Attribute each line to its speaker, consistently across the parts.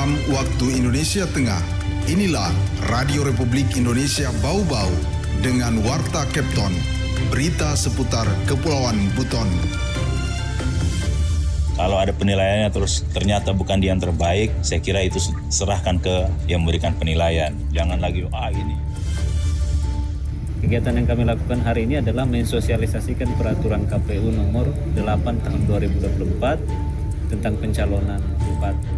Speaker 1: 6 waktu Indonesia Tengah. Inilah Radio Republik Indonesia Bau-Bau dengan Warta Kepton, berita seputar Kepulauan Buton.
Speaker 2: Kalau ada penilaiannya terus ternyata bukan dia yang terbaik, saya kira itu serahkan ke yang memberikan penilaian. Jangan lagi, ini.
Speaker 3: Kegiatan yang kami lakukan hari ini adalah mensosialisasikan peraturan KPU nomor 8 tahun 2024 tentang pencalonan bupati.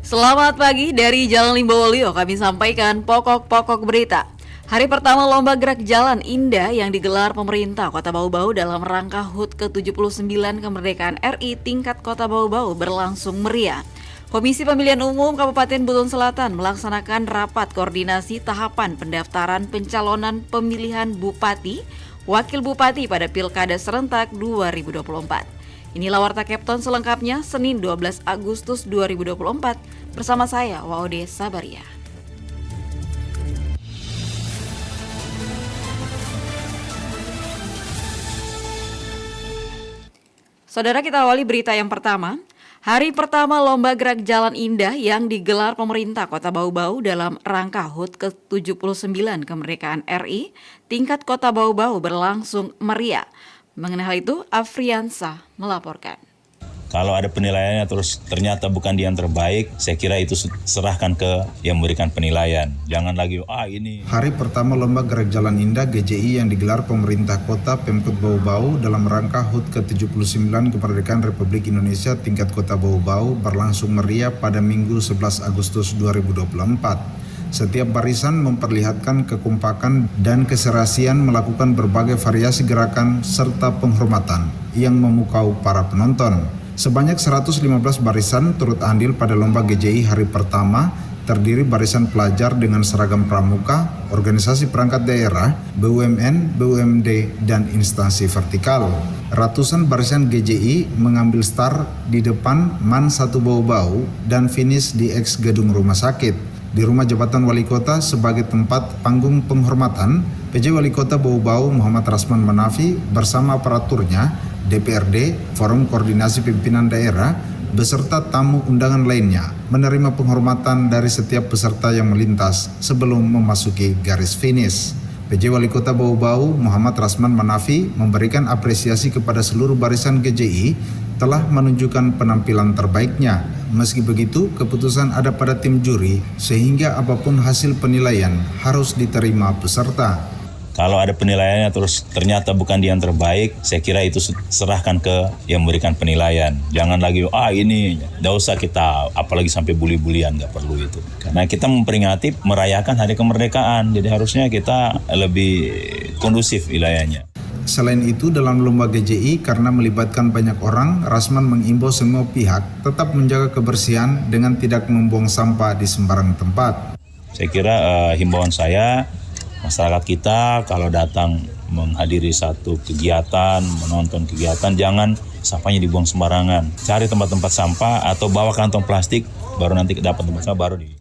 Speaker 4: Selamat pagi dari Jalan Limbowolio, kami sampaikan pokok-pokok berita. Hari pertama Lomba Gerak Jalan Indah yang digelar pemerintah Kota Bau-Bau dalam rangka HUT ke-79 Kemerdekaan RI tingkat Kota Bau-Bau berlangsung meriah. Komisi Pemilihan Umum Kabupaten Buton Selatan melaksanakan rapat koordinasi tahapan pendaftaran pencalonan pemilihan Bupati, Wakil Bupati pada Pilkada Serentak 2024. Inilah Warta Kepton selengkapnya Senin 12 Agustus 2024 bersama saya Waode Sabaria. Saudara, kita awali berita yang pertama. Hari pertama Lomba Gerak Jalan Indah yang digelar pemerintah Kota Bau-Bau dalam rangka HUT ke-79 Kemerdekaan RI tingkat Kota Bau-Bau berlangsung meriah. Mengenai hal itu, Afriansa melaporkan.
Speaker 2: Kalau ada penilaiannya terus ternyata bukan dia yang terbaik, saya kira itu serahkan ke yang memberikan penilaian. Jangan lagi, ini.
Speaker 5: Hari pertama Lomba Gerak Jalan Indah GJI yang digelar pemerintah kota Pemkot Bau-Bau dalam rangka HUT ke-79 Kemerdekaan Republik Indonesia tingkat Kota Bau-Bau berlangsung meriah pada Minggu 11 Agustus 2024. Setiap barisan memperlihatkan kekompakan dan keserasian melakukan berbagai variasi gerakan serta penghormatan yang memukau para penonton. Sebanyak 115 barisan turut andil pada Lomba GJI hari pertama, terdiri barisan pelajar dengan seragam pramuka, organisasi perangkat daerah, BUMN, BUMD, dan instansi vertikal. Ratusan barisan GJI mengambil start di depan MAN 1 Bau-Bau dan finish di eks gedung rumah sakit. Di Rumah Jabatan Wali Kota sebagai tempat panggung penghormatan, PJ Wali Kota Bau-Bau Muhammad Rasman Manafi bersama aparaturnya, DPRD, Forum Koordinasi Pimpinan Daerah, beserta tamu undangan lainnya, menerima penghormatan dari setiap peserta yang melintas sebelum memasuki garis finish. PJ Wali Kota Bau-Bau Muhammad Rasman Manafi memberikan apresiasi kepada seluruh barisan GJI telah menunjukkan penampilan terbaiknya. Meski begitu, keputusan ada pada tim juri sehingga apapun hasil penilaian harus diterima peserta.
Speaker 2: Kalau ada penilaiannya terus ternyata bukan dia yang terbaik, saya kira itu serahkan ke yang memberikan penilaian. Jangan lagi, ini, nggak usah kita, apalagi sampai bully-bulian, nggak perlu itu. Karena kita memperingati, merayakan hari kemerdekaan, jadi harusnya kita lebih kondusif wilayahnya.
Speaker 5: Selain itu, dalam Lomba GJI karena melibatkan banyak orang, Rasman mengimbau semua pihak tetap menjaga kebersihan dengan tidak membuang sampah di sembarang tempat.
Speaker 2: Saya kira himbauan saya, masyarakat kita kalau datang menghadiri satu kegiatan, menonton kegiatan, jangan sampahnya dibuang sembarangan. Cari tempat-tempat sampah atau bawa kantong plastik, baru nanti dapat tempat sampah baru di.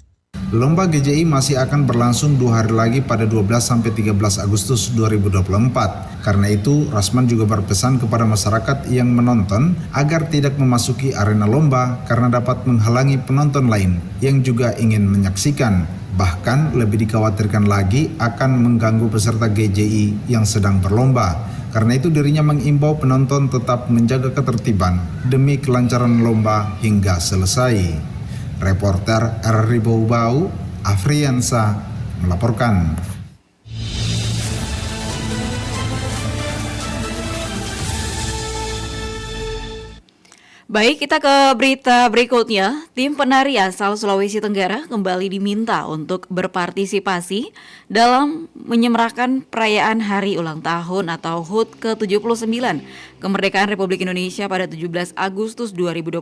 Speaker 5: Lomba GJI masih akan berlangsung 2 hari lagi pada 12-13 Agustus 2024. Karena itu, Rasman juga berpesan kepada masyarakat yang menonton agar tidak memasuki arena lomba karena dapat menghalangi penonton lain yang juga ingin menyaksikan. Bahkan lebih dikhawatirkan lagi akan mengganggu peserta GJI yang sedang berlomba. Karena itu dirinya mengimbau penonton tetap menjaga ketertiban demi kelancaran lomba hingga selesai. Reporter RRI Bau-Bau, Afriansa, melaporkan.
Speaker 4: Baik, kita ke berita berikutnya. Tim penari asal Sulawesi Tenggara kembali diminta untuk berpartisipasi dalam menyemarakan perayaan Hari Ulang Tahun atau HUT ke-79 Kemerdekaan Republik Indonesia pada 17 Agustus 2024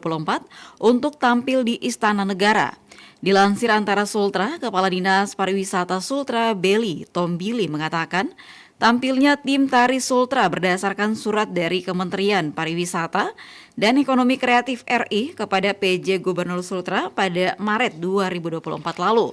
Speaker 4: untuk tampil di Istana Negara. Dilansir Antara Sultra, Kepala Dinas Pariwisata Sultra Beli Tombili mengatakan, tampilnya tim tari Sultra berdasarkan surat dari Kementerian Pariwisata dan Ekonomi Kreatif RI kepada PJ Gubernur Sultra pada Maret 2024 lalu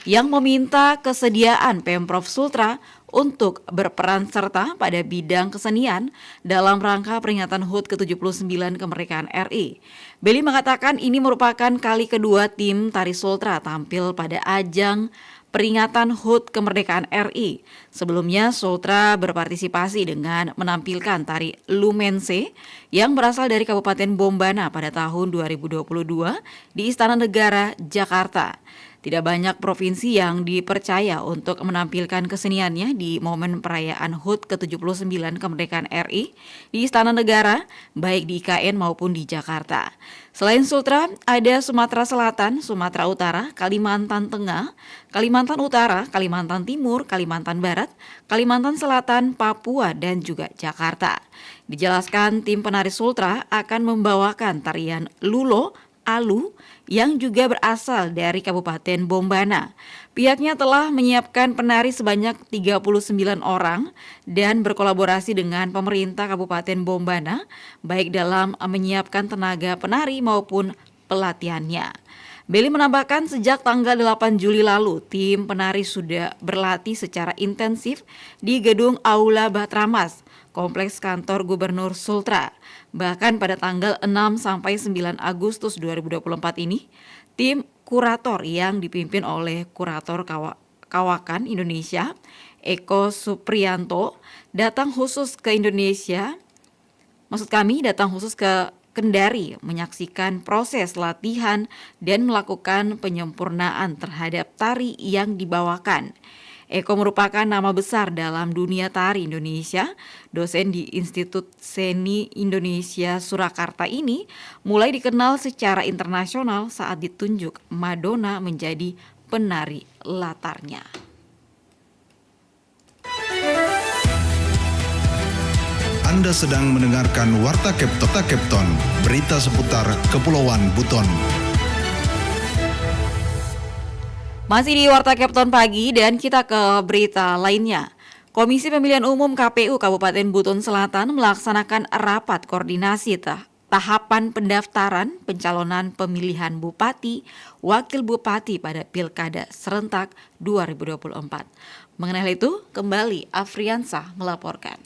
Speaker 4: yang meminta kesediaan Pemprov Sultra untuk berperan serta pada bidang kesenian dalam rangka peringatan HUT ke-79 kemerdekaan RI. Belly mengatakan ini merupakan kali kedua tim Tari Sultra tampil pada ajang peringatan HUT kemerdekaan RI. Sebelumnya Sultra berpartisipasi dengan menampilkan tari Lumense yang berasal dari Kabupaten Bombana pada tahun 2022 di Istana Negara, Jakarta. Tidak banyak provinsi yang dipercaya untuk menampilkan keseniannya di momen perayaan HUT ke-79 kemerdekaan RI di Istana Negara, baik di IKN maupun di Jakarta. Selain Sultra, ada Sumatera Selatan, Sumatera Utara, Kalimantan Tengah, Kalimantan Utara, Kalimantan Timur, Kalimantan Barat, Kalimantan Selatan, Papua, dan juga Jakarta. Dijelaskan tim penari Sultra akan membawakan tarian Lulo, Alu, yang juga berasal dari Kabupaten Bombana. Pihaknya telah menyiapkan penari sebanyak 39 orang dan berkolaborasi dengan pemerintah Kabupaten Bombana, baik dalam menyiapkan tenaga penari maupun pelatihannya. Belly menambahkan sejak tanggal 8 Juli lalu, tim penari sudah berlatih secara intensif di Gedung Aula Batramas, Kompleks Kantor Gubernur Sultra. Bahkan pada tanggal 6 sampai 9 Agustus 2024 ini, tim kurator yang dipimpin oleh Kurator Kawakan Indonesia, Eko Supriyanto, datang khusus ke Kendari menyaksikan proses latihan dan melakukan penyempurnaan terhadap tari yang dibawakan. Eko merupakan nama besar dalam dunia tari Indonesia. Dosen di Institut Seni Indonesia Surakarta ini mulai dikenal secara internasional saat ditunjuk Madonna menjadi penari latarnya.
Speaker 1: Anda sedang mendengarkan Warta Kepton, berita seputar Kepulauan Buton.
Speaker 4: Masih di Warta Kepton pagi dan kita ke berita lainnya. Komisi Pemilihan Umum KPU Kabupaten Buton Selatan melaksanakan rapat koordinasi tahapan pendaftaran pencalonan pemilihan Bupati, Wakil Bupati pada Pilkada Serentak 2024. Mengenai hal itu, kembali Afriansah melaporkan.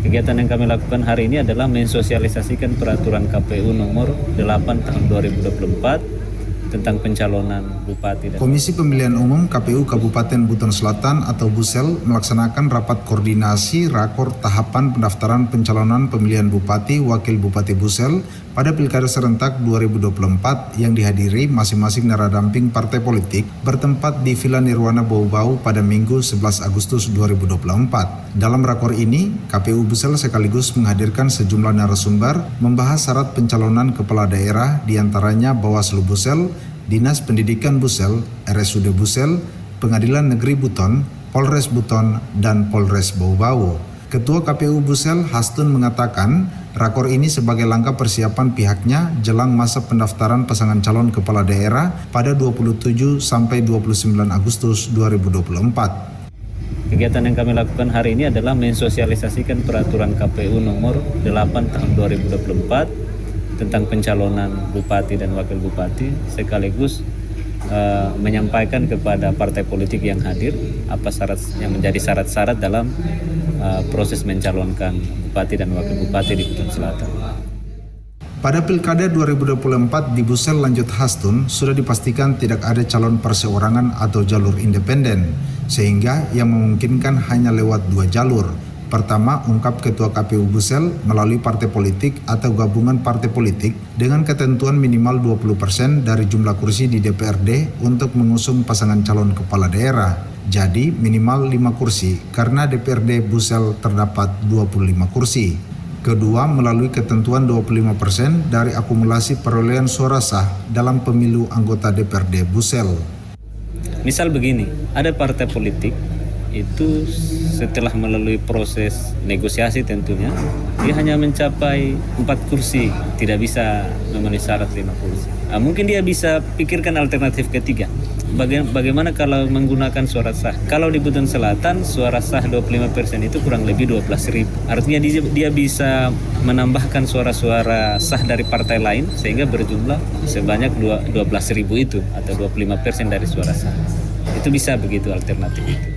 Speaker 3: Kegiatan yang kami lakukan hari ini adalah mensosialisasikan peraturan KPU nomor 8 tahun 2024 tentang pencalonan Bupati.
Speaker 5: Komisi Pemilihan Umum KPU Kabupaten Buton Selatan atau Busel melaksanakan rapat koordinasi rakor tahapan pendaftaran pencalonan pemilihan Bupati, Wakil Bupati Busel pada Pilkada Serentak 2024 yang dihadiri masing-masing naradamping partai politik bertempat di Villa Nirwana Bau-Bau pada Minggu 11 Agustus 2024. Dalam rakor ini, KPU Busel sekaligus menghadirkan sejumlah narasumber membahas syarat pencalonan kepala daerah, diantaranya Bawaslu Busel, Dinas Pendidikan Busel, RSUD Busel, Pengadilan Negeri Buton, Polres Buton, dan Polres Bau-Bau. Ketua KPU Busel, Hastun, mengatakan rakor ini sebagai langkah persiapan pihaknya jelang masa pendaftaran pasangan calon kepala daerah pada 27 sampai 29 Agustus 2024.
Speaker 3: Kegiatan yang kami lakukan hari ini adalah mensosialisasikan peraturan KPU nomor 8 tahun 2024 tentang pencalonan Bupati dan Wakil Bupati, sekaligus menyampaikan kepada partai politik yang hadir apa syarat yang menjadi syarat-syarat dalam proses mencalonkan Bupati dan Wakil Bupati di Buton Selatan.
Speaker 5: Pada Pilkada 2024 di Busel, lanjut Hastun, sudah dipastikan tidak ada calon perseorangan atau jalur independen, sehingga yang memungkinkan hanya lewat dua jalur. Pertama, ungkap Ketua KPU Busel melalui partai politik atau gabungan partai politik dengan ketentuan minimal 20% dari jumlah kursi di DPRD untuk mengusung pasangan calon kepala daerah. Jadi minimal 5 kursi karena DPRD Busel terdapat 25 kursi. Kedua, melalui ketentuan 25% dari akumulasi perolehan suara sah dalam pemilu anggota DPRD Busel.
Speaker 3: Misal begini, ada partai politik itu setelah melalui proses negosiasi tentunya, dia hanya mencapai 4 kursi, tidak bisa memenuhi syarat 5 kursi. Mungkin dia bisa pikirkan alternatif ketiga. Bagaimana kalau menggunakan suara sah? Kalau di Buton Selatan, suara sah 25% itu kurang lebih 12.000. Artinya dia bisa menambahkan suara-suara sah dari partai lain sehingga berjumlah sebanyak 12.000 itu atau 25% dari suara sah. Itu bisa begitu alternatif itu.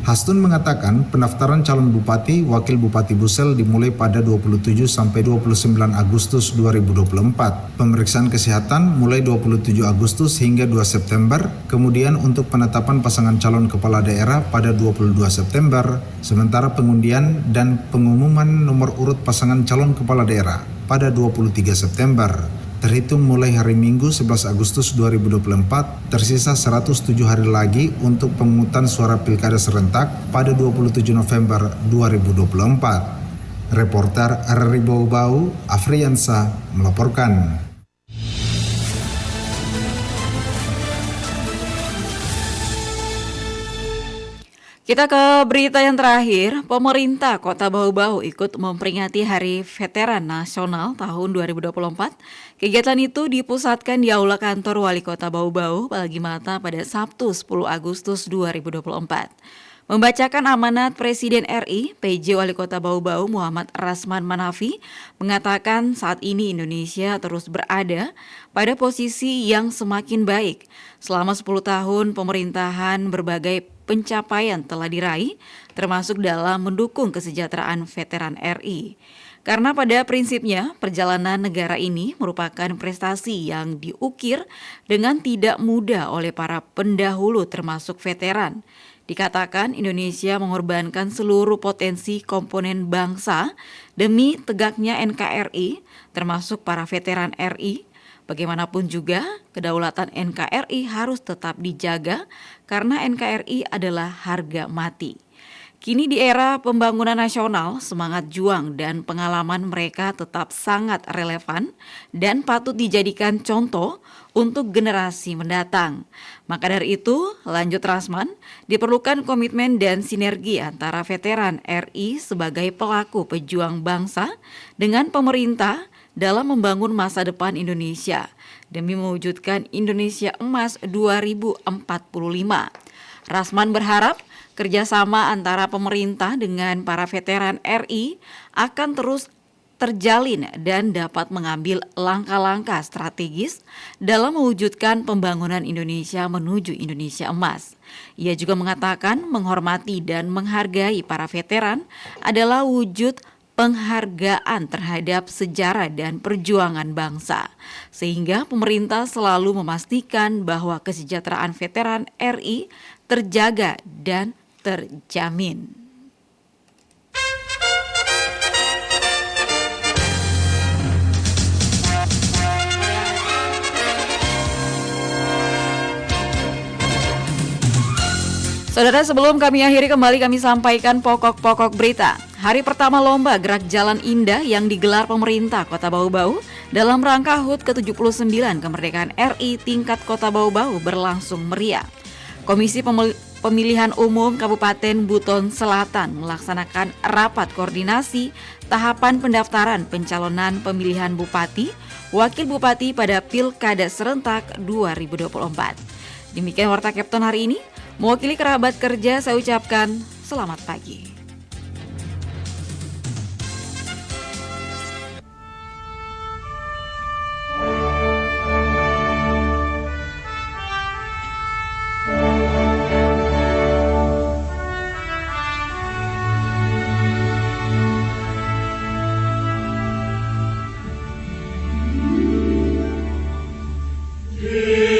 Speaker 5: Hastun mengatakan pendaftaran calon bupati, wakil bupati Busel dimulai pada 27 sampai 29 Agustus 2024. Pemeriksaan kesehatan mulai 27 Agustus hingga 2 September, kemudian untuk penetapan pasangan calon kepala daerah pada 22 September, sementara pengundian dan pengumuman nomor urut pasangan calon kepala daerah pada 23 September. Terhitung mulai hari Minggu 11 Agustus 2024, tersisa 107 hari lagi untuk pemungutan suara pilkada serentak pada 27 November 2024. Reporter RRI Bau-Bau, Afriansa, melaporkan.
Speaker 4: Kita ke berita yang terakhir, pemerintah Kota Bau-Bau ikut memperingati Hari Veteran Nasional tahun 2024. Kegiatan itu dipusatkan di Aula Kantor Wali Kota Bau-Bau, Balagi Mata pada Sabtu 10 Agustus 2024. Membacakan amanat Presiden RI, PJ Wali Kota Bau-Bau Muhammad Rasman Manafi mengatakan saat ini Indonesia terus berada pada posisi yang semakin baik. Selama 10 tahun pemerintahan berbagai pencapaian telah diraih, termasuk dalam mendukung kesejahteraan veteran RI. Karena pada prinsipnya perjalanan negara ini merupakan prestasi yang diukir dengan tidak mudah oleh para pendahulu termasuk veteran. Dikatakan Indonesia mengorbankan seluruh potensi komponen bangsa demi tegaknya NKRI, termasuk para veteran RI. Bagaimanapun juga, kedaulatan NKRI harus tetap dijaga karena NKRI adalah harga mati. Kini di era pembangunan nasional, semangat juang dan pengalaman mereka tetap sangat relevan dan patut dijadikan contoh untuk generasi mendatang. Maka dari itu, lanjut Rasman, diperlukan komitmen dan sinergi antara veteran RI sebagai pelaku pejuang bangsa dengan pemerintah dalam membangun masa depan Indonesia demi mewujudkan Indonesia Emas 2045. Rasman berharap kerjasama antara pemerintah dengan para veteran RI akan terus terjalin dan dapat mengambil langkah-langkah strategis dalam mewujudkan pembangunan Indonesia menuju Indonesia Emas. Ia juga mengatakan menghormati dan menghargai para veteran adalah wujud penghargaan terhadap sejarah dan perjuangan bangsa, sehingga pemerintah selalu memastikan bahwa kesejahteraan veteran RI terjaga dan terjamin. Saudara, sebelum kami akhiri kembali kami sampaikan pokok-pokok berita. Hari pertama lomba Gerak Jalan Indah yang digelar pemerintah Kota Bau-Bau dalam rangka HUT ke-79 Kemerdekaan RI tingkat Kota Bau-Bau berlangsung meriah. Komisi Pemilihan Umum Kabupaten Buton Selatan melaksanakan rapat koordinasi tahapan pendaftaran pencalonan pemilihan bupati, wakil bupati pada Pilkada Serentak 2024. Demikian Warta Kepton hari ini. Mewakili kerabat kerja, saya ucapkan selamat pagi.
Speaker 6: Yeah.